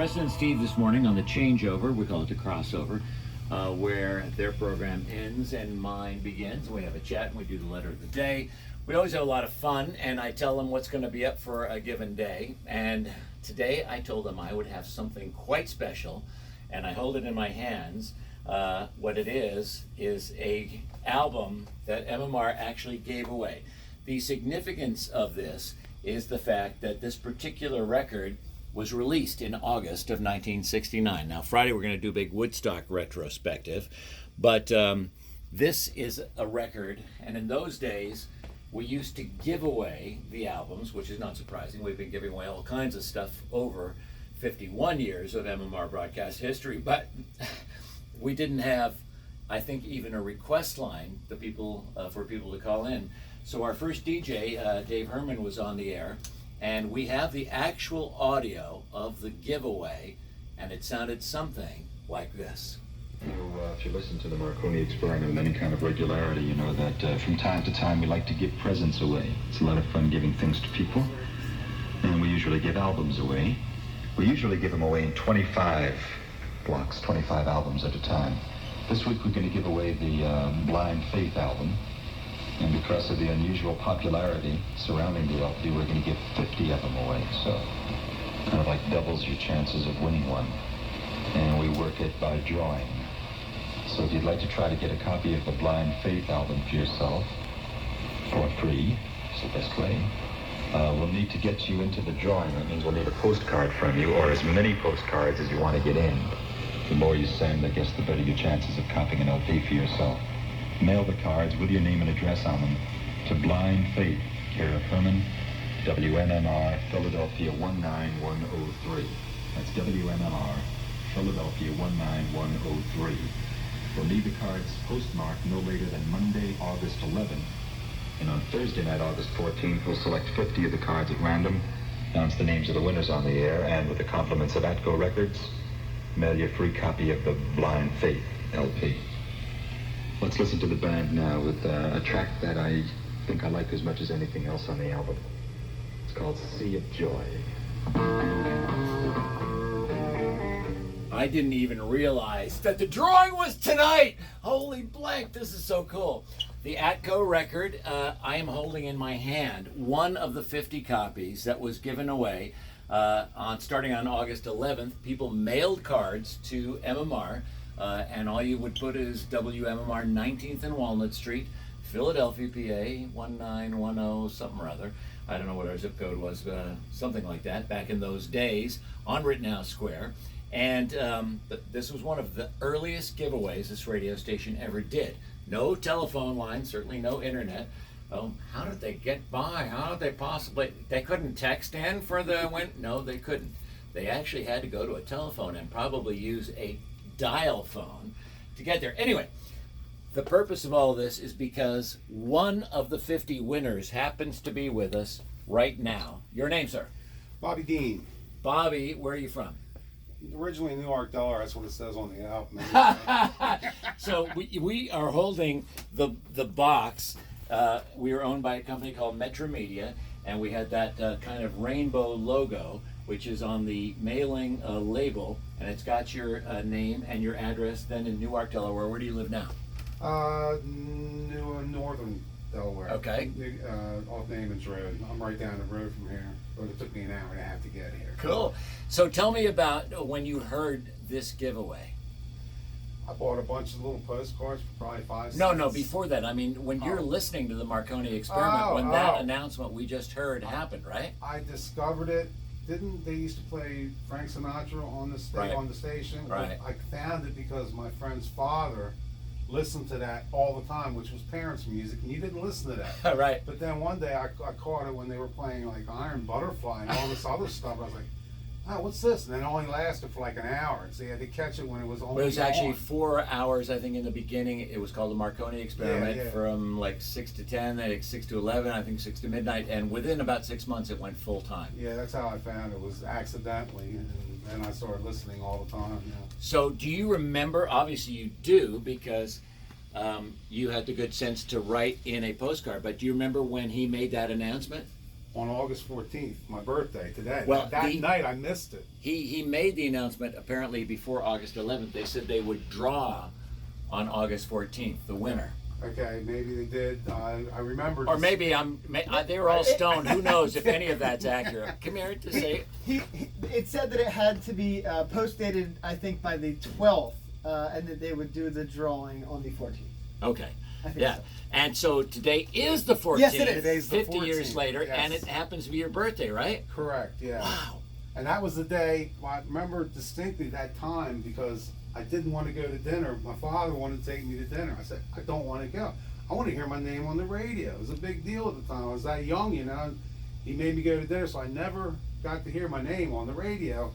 Preston and Steve this morning on the changeover. We call it the crossover, where their program ends and mine begins. We have a chat and we do the letter of the day. We always have a lot of fun, and I tell them what's going to be up for a given day. And today I told them I would have something quite special, and I hold it in my hands. What it is a album that MMR actually gave away. The significance of this is the fact that this particular record was released in August of 1969. Now, Friday we're going to do a big Woodstock retrospective, but this is a record, and in those days we used to give away the albums, which is not surprising. We've been giving away all kinds of stuff over 51 years of MMR broadcast history, but we didn't have, I think, even a request line for people to call in. So our first DJ, Dave Herman, was on the air, and we have the actual audio of the giveaway, and it sounded something like this. If you listen to the Marconi Experiment with any kind of regularity, you know that from time to time we like to give presents away. It's a lot of fun giving things to people, and we usually give albums away. We usually give them away in 25 blocks, 25 albums at a time. This week we're going to give away the Blind Faith album. And because of the unusual popularity surrounding the LP, we're going to give 50 of them away. So kind of like doubles your chances of winning one. And we work it by drawing. So if you'd like to try to get a copy of the Blind Faith album for yourself, for free, it's the best way, we'll need to get you into the drawing. That means we'll need a postcard from you, or as many postcards as you want to get in. The more you send, I guess, the better your chances of copying an LP for yourself. Mail the cards with your name and address on them to Blind Faith, care of Herman, WMMR, Philadelphia 19103. That's WMMR, Philadelphia 19103. We'll need the cards postmarked no later than Monday, August 11th. And on Thursday night, August 14th, we'll select 50 of the cards at random, announce the names of the winners on the air, and with the compliments of Atco Records, mail you a free copy of the Blind Faith LP. Let's listen to the band now with a track that I think I like as much as anything else on the album. It's called Sea of Joy. I didn't even realize that the drawing was tonight. Holy blank, this is so cool. The Atco record I am holding in my hand, one of the 50 copies that was given away starting on August 11th. People mailed cards to MMR. And all you would put is WMMR 19th and Walnut Street, Philadelphia, PA 1910 something or other. I don't know what our zip code was, something like that back in those days on Rittenhouse Square. And this was one of the earliest giveaways this radio station ever did. No telephone line, certainly no internet. Oh, how did they get by? How did they possibly? They couldn't text in for the win? No, they couldn't. They actually had to go to a telephone and probably use a dial phone to get there. Anyway, the purpose of all of this is because one of the 50 winners happens to be with us right now. Your name, sir? Bobby Dean. Bobby, where are you from? Originally Newark, Delaware. That's what it says on the album. So we are holding the box. We were owned by a company called Metro Media, and we had that kind of rainbow logo, which is on the mailing label, and it's got your name and your address then in Newark, Delaware. Where do you live now? Northern Delaware. Okay. Off Naaman's Road. I'm right down the road from here, but it took me an hour and a half to get here. Cool. So tell me about when you heard this giveaway. I bought a bunch of little postcards for probably 5 cents. No, before that. I mean, when you're listening to the Marconi Experiment, when that announcement we just heard happened, right? I discovered it. Didn't they used to play Frank Sinatra on the on the station? Right. I found it because my friend's father listened to that all the time, which was parents' music, and you didn't listen to that. Right. But then one day I caught it when they were playing like Iron Butterfly and all this other stuff. I was like, oh, what's this? And then it only lasted for like an hour. So you had to catch it when it was only But it was actually on. 4 hours, I think, in the beginning. It was called the Marconi Experiment from like 6 to 10, then 6 to 11, I think 6 to midnight. And within about 6 months, it went full time. Yeah, that's how I found it. Was accidentally. And then I started listening all the time. Yeah. So do you remember, obviously you do, because you had the good sense to write in a postcard, but do you remember when he made that announcement? on August 14th, my birthday today. Well, that night I missed it. He made the announcement apparently before August 11th. They said they would draw on August 14th, the winner. Okay, maybe they did. I remember. Or maybe they were all stoned. Who knows if any of that's accurate? Come here to say. It said that it had to be post-dated, I think, by the 12th, and that they would do the drawing on the 14th. Okay. I think Yeah. so. And so today is the 14th. Yes, it is. Today's the 50 years 14th, later, yes. and it happens to be your birthday, right? Correct. Yeah. Wow. And that was the day. Well, I remember distinctly that time because I didn't want to go to dinner. My father wanted to take me to dinner. I said, I don't want to go. I want to hear my name on the radio. It was a big deal at the time. I was that young, you know. And he made me go to dinner, so I never got to hear my name on the radio.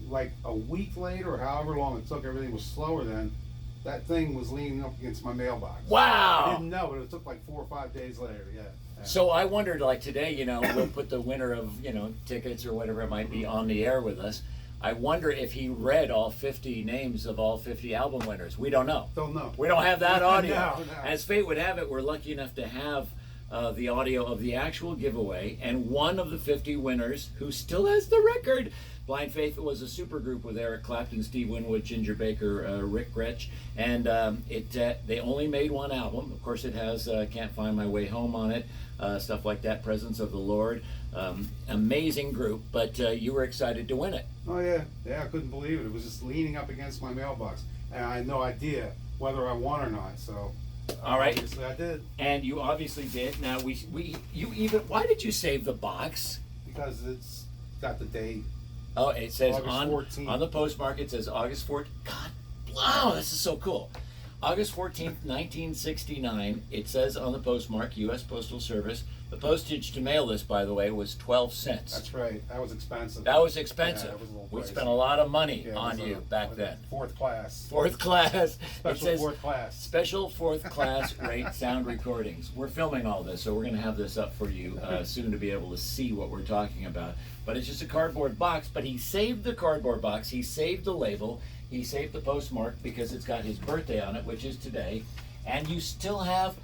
Like a week later, or however long it took, everything was slower then. That thing was leaning up against my mailbox. I Wow. didn't know, but it took like 4 or 5 days later. Yeah. So I wondered, like today, you know, we'll put the winner of, you know, tickets or whatever it might be on the air with us. I wonder if he read all 50 names of all 50 album winners. We don't know. Don't know. We don't have that audio. No. As fate would have it, we're lucky enough to have the audio of the actual giveaway, and one of the 50 winners who still has the record. Blind Faith was a supergroup with Eric Clapton, Steve Winwood, Ginger Baker, Rick Gretsch, and they only made one album. Of course, it has Can't Find My Way Home on it, stuff like that, Presence of the Lord. Amazing group, but you were excited to win it. Oh yeah, I couldn't believe it. It was just leaning up against my mailbox, and I had no idea whether I won or not. So, All right. obviously I did And you obviously did. Now why did you save the box? because it's got the date. Oh, it says August 14th. on the postmark, it says August 14th. God, wow, this is so cool. August 14th, 1969. It says on the postmark, U.S. Postal Service. The postage to mail this, by the way, was 12 cents. That's right. That was expensive. That was expensive. Yeah, that was a little We pricey. spent a lot of money Yeah, it on was you back then. Fourth class. Fourth class. Special It says fourth class. special fourth class rate sound recordings. We're filming all this, so we're going to have this up for you soon to be able to see what we're talking about. But it's just a cardboard box. But he saved the cardboard box. He saved the label. He saved the postmark because it's got his birthday on it, which is today. And you still have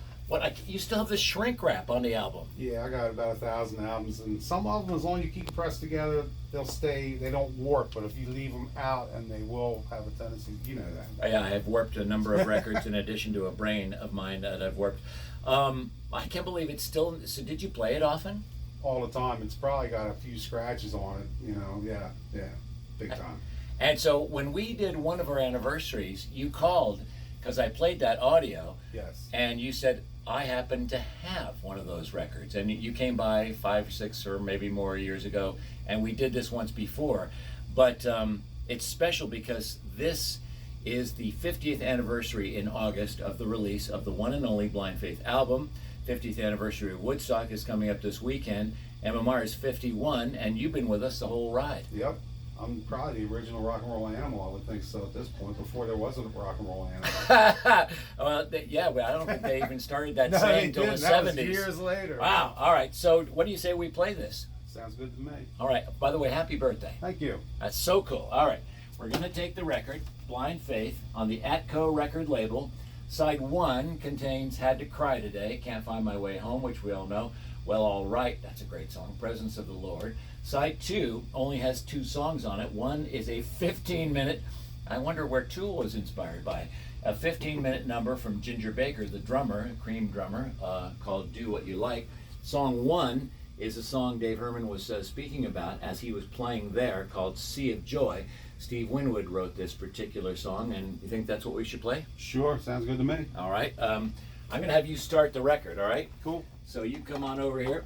you still have the shrink wrap on the album. Yeah, I got about 1,000 albums, and some of them, as long as you keep them pressed together, they'll stay. They don't warp. But if you leave them out, and they will have a tendency, you know that. Yeah, I have warped a number of records in addition to a brain of mine that I've warped. I can't believe it's still. So did you play it often? All the time. It's probably got a few scratches on it. You know, yeah, big time. And so when we did one of our anniversaries, you called because I played that audio, Yes. and you said, I happen to have one of those records. And you came by 5, 6, or maybe more years ago, and we did this once before. But it's special because this is the 50th anniversary in August of the release of the one and only Blind Faith album. 50th anniversary of Woodstock is coming up this weekend. MMR is 51, and you've been with us the whole ride. Yep. I'm probably the original rock and roll animal, I would think so at this point, before there was a rock and roll animal. Well, yeah, well, I don't think they even started that No, saying they until the didn't. That was 70s. years later. Wow. All right. So what do you say we play this? Sounds good to me. All right. By the way, happy birthday. Thank you. That's so cool. All right. We're going to take the record, Blind Faith, on the Atco record label. Side 1 contains Had to Cry Today, Can't Find My Way Home, which we all know. Well, All Right, that's a great song, Presence of the Lord. Side 2 only has 2 songs on it. One is a 15-minute, I wonder where Tool was inspired by, a 15-minute number from Ginger Baker, the drummer, Cream drummer, called Do What You Like. Song 1 is a song Dave Herman was speaking about as he was playing there, called Sea of Joy. Steve Winwood wrote this particular song, and you think that's what we should play? Sure, sounds good to me. All right. I'm going to have you start the record, all right? Cool. So you come on over here.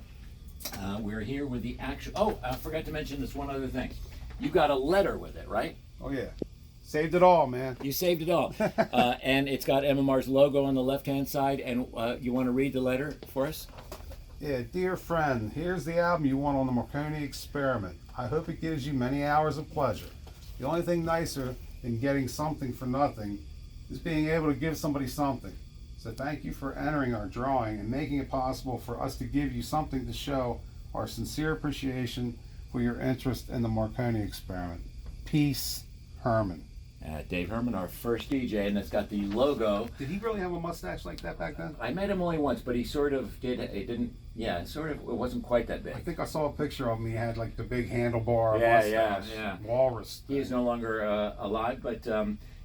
We're here with the actual. Oh, I forgot to mention this one other thing. You got a letter with it, right? Oh yeah. Saved it all, man. You saved it all. And it's got MMR's logo on the left-hand side. And you want to read the letter for us? Yeah, dear friend, here's the album you want on the Marconi Experiment. I hope it gives you many hours of pleasure. The only thing nicer than getting something for nothing is being able to give somebody something. So thank you for entering our drawing and making it possible for us to give you something to show our sincere appreciation for your interest in the Marconi Experiment. Peace, Herman. Dave Herman, our first DJ, and it's got the logo. Did he really have a mustache like that back then? I met him only once, but he sort of did. It didn't. Yeah, sort of. It wasn't quite that big. I think I saw a picture of him. He had like the big handlebar Yeah, mustache. yeah. Walrus. He is no longer alive, but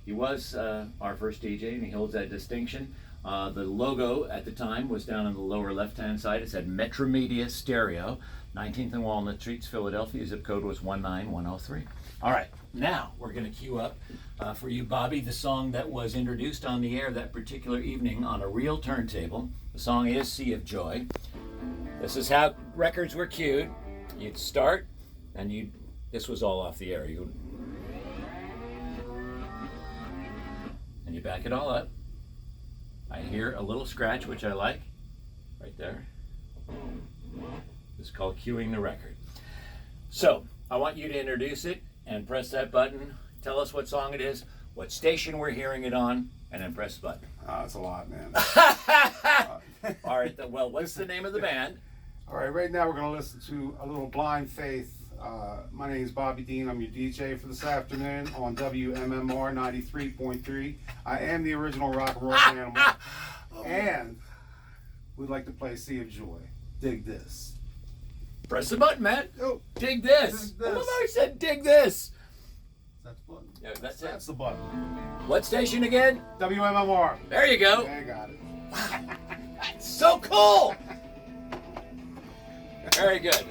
he was our first DJ, and he holds that distinction. The logo at the time was down on the lower left-hand side. It said Metromedia Stereo, 19th and Walnut Streets, Philadelphia. Zip code was 19103. All right, now we're going to queue up for you, Bobby, the song that was introduced on the air that particular evening on a real turntable. The song is Sea of Joy. This is how records were queued. You'd start, and this was all off the air. And you back it all up. I hear a little scratch, which I like, right there. It's called queuing the record. So, I want you to introduce it and press that button. Tell us what song it is, what station we're hearing it on, and then press the button. That's a lot, man. All right, well, what's the name of the band? All right, right now we're going to listen to a little Blind Faith. My name is Bobby Dean. I'm your DJ for this afternoon on WMMR 93.3. I am the original rock and roll animal. And we'd like to play Sea of Joy. Dig this. Press the button, man. Oh, Dig this. Dig this. I love how he said dig this. that's the button. Yeah, that's That's it. the button. What station again? WMMR. There you go. I got it. So cool. Very good.